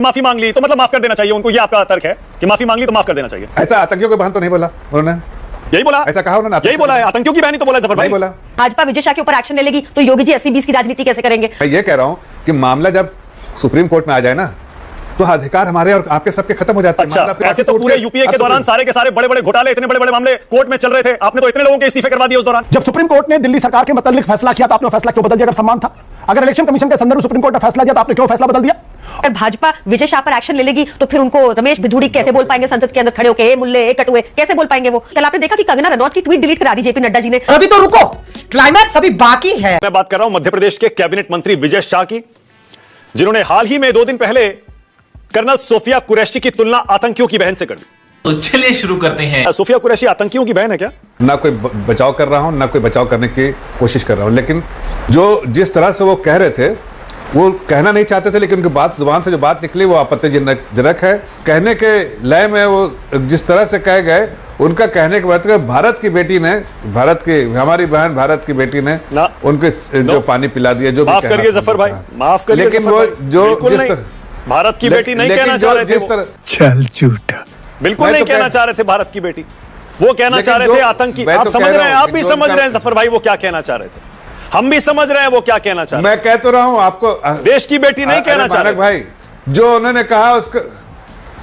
माफी मांग ली तो मतलब माफ कर देना चाहिए उनको, ये आपका तर्क है कि माफी मांग ली तो माफ कर देना चाहिए। ऐसा आतंकियों की बहन तो नहीं बोला उन्होंने, यही बोला, ऐसा कहा उन्होंने, यही बोला है, आतंकियों की बहन ही तो बोला है जफर भाई। नहीं बोला। भाजपा विजय शाह के ऊपर एक्शन ले लेगी तो योगी जी 80-20 की राजनीति कैसे करेंगे? मैं ये कह रहा हूं कि मामला जब सुप्रीम कोर्ट में आ जाए ना तो अधिकार हमारे और आपके सबके खत्म हो जाते हैं। अच्छा, ऐसे तो पूरे यूपीए के दौरान सारे के सारे बड़े बड़े घोटाले, इतने बड़े बड़े मामले कोर्ट में चल रहे थे, आपने तो इतने लोगों के इस्तीफे करवा दिए उस दौरान। जब सुप्रीम कोर्ट ने दिल्ली सरकार के मतलब फैसला किया तो आपने फैसला क्यों बदल दिया? अगर सम्मान था, अगर इलेक्शन कमीशन के संदर्भ में सुप्रीम कोर्ट ने फैसला दिया तो आपने क्यों फैसला बदल दिया? अगर भाजपा विजय शाह पर एक्शन ले लेगी तो फिर उनको रमेश भिधुड़ी कैसे बोल पाएंगे संसद के अंदर खड़े होकर, मुल्ले कटुए कैसे बोल पाएंगे वो? कल आपने देखा कि कंगना रनौत की ट्वीट डिलीट करा दी जेपी नड्डा जी ने। अभी तो रुको, क्लाइमैक्स अभी बाकी है। मैं बात कर रहा हूं मध्य प्रदेश के कैबिनेट मंत्री विजय शाह की, जिन्होंने हाल ही में 2 दिन पहले कर्नल सोफिया कुरैशी की तुलना आतंकियों की बहन से कर दी। तो चलिए शुरू करते हैं। सोफिया कुरैशी आतंकियों की बहन है क्या? ना कोई बचाव कर रहा हूं, ना कोई बचाव करने की कोशिश कर रहा हूं, लेकिन जो जिस तरह से वो कह रहे थे वो कहना नहीं चाहते थे, लेकिन उनकी बात जुबान से जो बात निकली वो आपत्तिजनक है। कहने के लय में वो जिस तरह से कह गए, उनका कहने के बाद भारत की बेटी ने, भारत की हमारी बहन भारत की बेटी ने उनके जो पानी पिला दिया, जो माफ करिए जफर भाई, माफ करिए, लेकिन वो जो जिस तरह भारत की बेटी नहीं कहना चाह रहे थे, जिस तरह चल झूठा, बिल्कुल नहीं कहना चाह रहे थे भारत की बेटी, वो कहना चाह रहे थे आतंकी। आप समझ रहे हैं, आप भी समझ रहे हैं जफर भाई वो क्या कहना चाह रहे थे, हम भी समझ रहे हैं वो क्या कहना चाह रहे हैं। मैं कह तो रहा हूं आपको, देश की बेटी नहीं कहना चाह रहे भाई। जो उन्होंने कहा उसको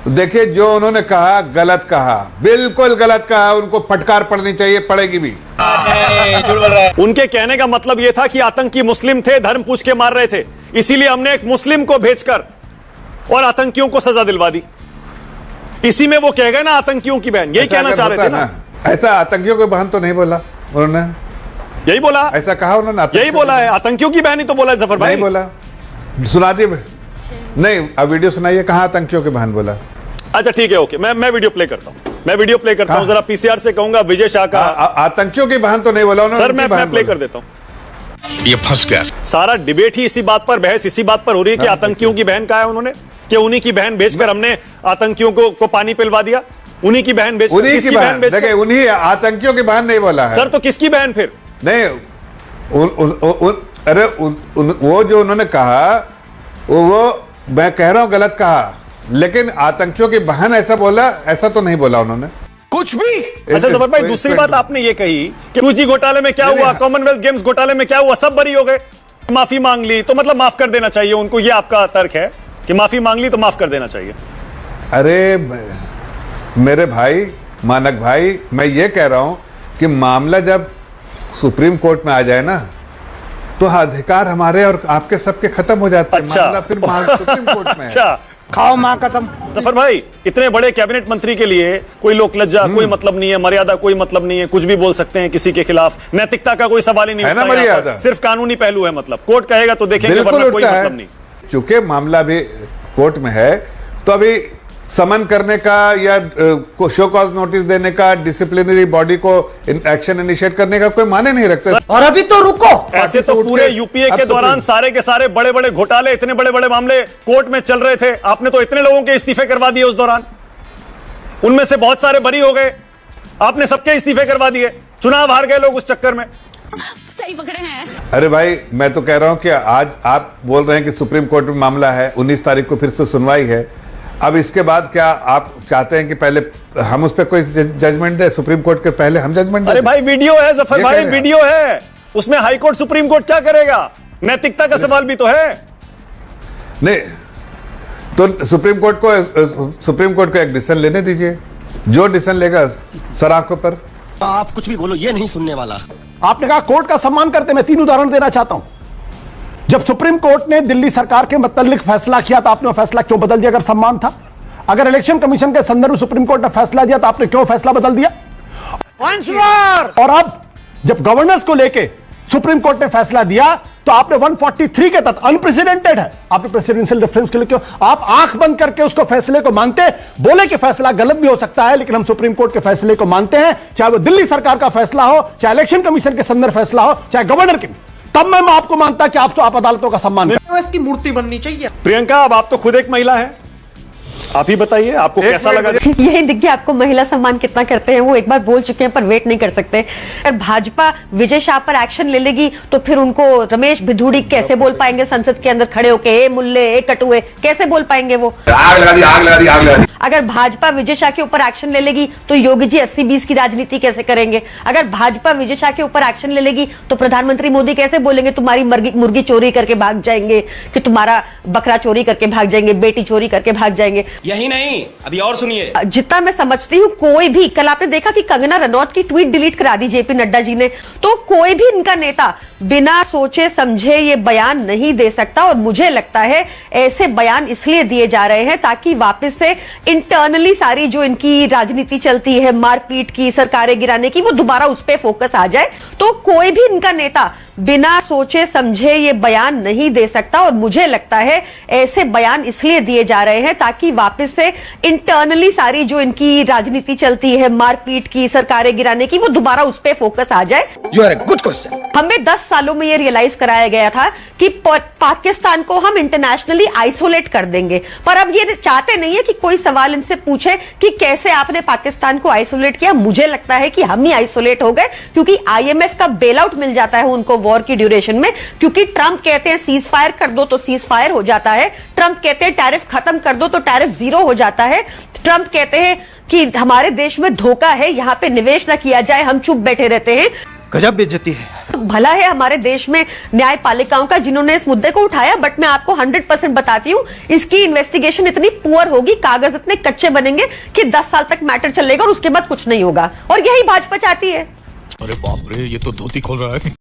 देखिए, जो उन्होंने कहा गलत कहा, बिल्कुल गलत कहा, उनको फटकार पड़नी चाहिए, पड़ेगी भी। उनके कहने का मतलब यह था कि आतंकी मुस्लिम थे, धर्म पूछ के मार रहे थे, इसीलिए हमने एक मुस्लिम को भेजकर और आतंकियों को सजा दिलवा दी। इसी में वो कह गए ना आतंकियों की बहन, यही कहना चाह रहे थे ना। ऐसा आतंकियों की बहन तो नहीं बोला उन्होंने, यही बोला, ऐसा कहा उन्होंने, यही बोला है, आतंकियों की बहन ही तो बोला है जफर भाई। नहीं बोला, सुना दिए नहीं, अब वीडियो सुनाइए, कहां आतंकियों की बहन बोला। अच्छा ठीक है, ओके, मैं वीडियो प्ले करता हूं, मैं वीडियो प्ले करता हूं, जरा पीसीआर से कहूंगा विजय शाह का। आतंकियों की बहन तो नहीं बोला उन्होंने। सर मैं प्ले कर देता हूं। ये फंस गया। सारा डिबेट ही इसी बात पर, बहस इसी बात पर हो रही है कि आतंकियों की बहन कहा है उन्होंने, कि उन्हीं की बहन भेजकर हमने आतंकियों को पानी पिलवा दिया। उन्हीं की बहन भेजकर, उन्हीं की बहन, देखिए उन्हीं, आतंकियों की बहन नहीं बोला है सर। तो किसकी बहन फिर? नहीं, अरे वो जो उन्होंने कहा वो मैं कह रहा हूं गलत कहा, लेकिन आतंकियों की बहन ऐसा बोला, ऐसा तो नहीं बोला उन्होंने कुछ भी। अच्छा जफर भाई, दूसरी बात आपने ये कही कि 2G घोटाले में क्या हुआ, कॉमनवेल्थ गेम्स घोटाले में क्या हुआ, सब बरी हो गए, माफी मांग ली तो मतलब माफ कर देना चाहिए उनको, ये आपका तर्क है कि माफी मांग ली तो माफ कर देना चाहिए। अरे मेरे भाई, मानक भाई, मैं ये कह रहा हूं कि मामला जब सुप्रीम कोर्ट में आ जाए ना तो अधिकार हमारे और आपके सबके खत्म हो जाते हैं। अच्छा, मामला फिर सुप्रीम कोर्ट में है। अच्छा, खाओ मां कसम। जफर भाई, इतने बड़े कैबिनेट मंत्री के लिए कोई लोक लज्जा, कोई मतलब नहीं है, मर्यादा कोई मतलब नहीं है, कुछ भी बोल सकते हैं किसी के खिलाफ, नैतिकता का कोई सवाल ही नहीं है ना उठता यहाँ मर्यादा, पर, सिर्फ कानूनी पहलू है, मतलब कोर्ट कहेगा तो देखेंगे, बिल्कुल वरना कोई उठता मतलब है। नहीं। चूंकि मामला भी कोर्ट में है तो अभी समन करने का या शो कॉज नोटिस देने का, डिसिप्लिनरी बॉडी को एक्शन इनिशिएट करने का कोई माने नहीं रखते। और अभी तो रुको, ऐसे तो पूरे यूपीए के दौरान सारे के सारे बड़े बड़े घोटाले, इतने बड़े बड़े मामले कोर्ट में चल रहे थे, आपने तो इतने लोगों के इस्तीफे करवा दिए उस दौरान, उनमें से बहुत सारे बरी हो गए, आपने सबके इस्तीफे करवा दिए, चुनाव हार गए लोग उस चक्कर में। सही पकड़े हैं। अरे भाई, मैं तो कह रहा हूं कि आज आप बोल रहे हैं कि सुप्रीम कोर्ट में मामला है, 19 तारीख को फिर से सुनवाई है। अब इसके बाद क्या आप चाहते हैं कि पहले हम उस पर कोई जजमेंट दे? सुप्रीम कोर्ट के पहले हम जजमेंट दें? अरे भाई वीडियो है जफर भाई, वीडियो है, उसमें हाई कोर्ट सुप्रीम कोर्ट क्या करेगा? नैतिकता का सवाल भी तो है। नहीं तो सुप्रीम कोर्ट को एक डिसीजन लेने दीजिए, जो डिसीजन लेगा सर आंखों पर। आप कुछ भी बोलो, ये नहीं सुनने वाला। आपने कहा कोर्ट का सम्मान करते, मैं 3 उदाहरण देना चाहता हूं। जब सुप्रीम कोर्ट ने दिल्ली सरकार के मतलब फैसला किया तो आपने वो फैसला क्यों बदल दिया? अगर सम्मान था, अगर इलेक्शन कमीशन के संदर्भ में सुप्रीम कोर्ट ने फैसला दिया तो आपने क्यों फैसला बदल दिया? और अब जब गवर्नेंस को लेके सुप्रीम कोर्ट ने फैसला दिया तो आपने 143 के तहत, अनप्रेसिडेंटेड है, आपने प्रेसिडेंशियल रेफरेंस के लिए क्यों आप आंख बंद करके उसको फैसले को मानते? बोले कि फैसला गलत भी हो सकता है, लेकिन हम सुप्रीम कोर्ट के फैसले को मानते हैं, चाहे वो दिल्ली सरकार का फैसला हो, चाहे इलेक्शन कमीशन के संदर्भ फैसला हो, चाहे गवर्नर की। तब मैं आपको मानता कि आप अदालतों का सम्मान करें। इसकी मूर्ति बननी चाहिए। प्रियंका, अब आप तो खुद एक महिला है, आप ही बताइए, आपको एक कैसा मिनट लगा? मुझे- यही दिख गया आपको महिला सम्मान कितना करते हैं। वो एक बार बोल चुके हैं पर वेट नहीं कर सकते। अगर भाजपा विजय शाह पर एक्शन ले लेगी तो फिर उनको रमेश भिधुड़ी कैसे बोल पाएंगे संसद के अंदर खड़े होके, ए मुल्ले ए कटुए, कैसे बोल पाएंगे वो? आग लगा दी, आग लगा दी, आग लगा दी। अगर भाजपा विजय शाह के ऊपर एक्शन ले लेगी तो योगी जी 80-20 की राजनीति कैसे करेंगे? अगर भाजपा विजय शाह के ऊपर एक्शन ले लेगी तो प्रधानमंत्री मोदी कैसे बोलेंगे तुम्हारी मुर्गी चोरी करके भाग जाएंगे, कि तुम्हारा बकरा चोरी करके भाग जाएंगे, बेटी चोरी करके भाग जाएंगे? यही नहीं, अभी और सुनिए। जितना मैं समझती हूँ कोई भी, कल आपने देखा कि कंगना रनौत की ट्वीट डिलीट करा दी जेपी नड्डा जी ने, तो कोई भी इनका नेता बिना सोचे समझे ये बयान नहीं दे सकता। और मुझे लगता है ऐसे बयान इसलिए दिए जा रहे हैं ताकि वापस से इंटरनली सारी जो इनकी राजनीति चलती है मारपीट की, सरकारें गिराने की, वो दोबारा उस पर फोकस आ जाए। तो कोई भी इनका नेता बिना सोचे समझे ये बयान नहीं दे सकता। और मुझे लगता है ऐसे बयान इसलिए दिए जा रहे हैं ताकि वापस से इंटरनली सारी जो इनकी राजनीति चलती है मारपीट की, सरकारें गिराने की, वो दोबारा उस पर फोकस आ जाए। You are a good question. हमें 10 सालों में ये रियलाइज कराया गया था कि पाकिस्तान को हम इंटरनेशनली आइसोलेट कर देंगे, पर अब ये चाहते नहीं है कि कोई सवाल इनसे पूछे कि कैसे आपने पाकिस्तान को आइसोलेट किया। मुझे लगता है कि हम ही आइसोलेट हो गए, क्योंकि IMF का बेल आउट मिल जाता है उनको वॉर की ड्यूरेशन में, क्योंकि ट्रंप कहते हैं सीज फायर कर दो तो सीज फायर हो जाता है, ट्रंप कहते हैं टैरिफ खत्म कर दो तो टैरिफ 0 हो जाता है, ट्रंप कहते हैं कि हमारे देश में धोखा है, यहां पे निवेश ना किया जाए, हम चुप बैठे रहते हैं। गजब बेइज्जती है। भला है हमारे देश में न्यायपालिकाओं का जिन्होंने इस मुद्दे को उठाया, बट मैं आपको 100% बताती हूं इसकी इन्वेस्टिगेशन इतनी पुअर होगी, कागज इतने कच्चे बनेंगे कि 10 साल तक मैटर चलेगा और उसके बाद कुछ नहीं होगा। और यही भाजपा चाहती है। अरे बाप रे, ये तो धोती खोल रहा है।